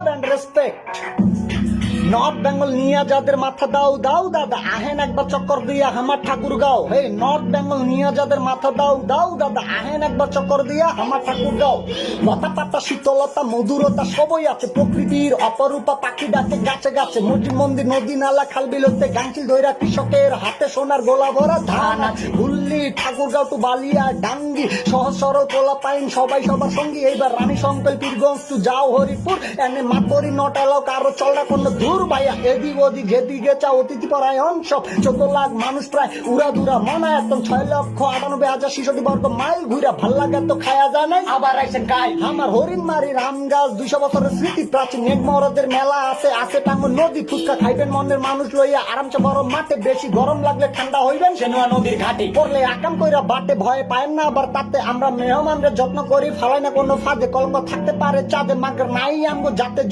and respect. North Bengal নিয়ে যাদের মাথা দাও দাও দাদা আহেন একবার চক্কর দিয়া আমার ঠাকুর গাও। হে নর্থ বেঙ্গল নিয়ে যাদের মাথা দাও দাও দাদা আহেন একবার চক্কর দিয়া আমার ঠাকুর গাও। লতা পাতা শীতলতা মধুরতা সবই আছে, প্রকৃতির অপরূপা পাখি ডাকে গাছে গাছে, মসজিদ মন্দির নদী নালা খাল বিলতে গাংচিল ধইরা কৃষকের হাতে সোনার গোলা ভরা ধান আছে। হুল্লি ঠাকুরগাঁও টু বালিয়া ডাঙ্গি সহজ সরল পোলা পাইন সবাই সবার সঙ্গী। এইবার রানী সংকল পীরগঞ্জ টু যাও হরিপুর এনে মাতবরি নট এলাও কারো চলরা কোনো দূর ভাইয়া। এদিক ওদিক যেদিকে চা অতিথি পরায়ণ সব 14 লাখ মানুষ প্রায় উড়া দুরা মনায়তন 6,98,066 বর্গ মাইল ঘুরা ভাল লাগে তো খায়া যায় নাই আবার আইসেন গাই আমার হরিণ মারি রাম গাছ 200 বছরের স্মৃতি প্রাচীন নেক মরদের মেলা আছে আছে টাঙ্গ নদী ফুচকা খাইবেন মনের মানুষ লইয়া আরামসে বড় মাঠে বেশি গরম লাগলে ঠান্ডা হইবেন সেনুয়া নদীর ঘাটে পড়লে আকাম কইরা বাটে ভয় পায় না আবার তাতে আমরা মেহমানদের যত্ন করি ফালাই না কোনো ফাঁদে কলঙ্ক থাকতে পারে চাঁদে মাগর নাই আমগো যাতে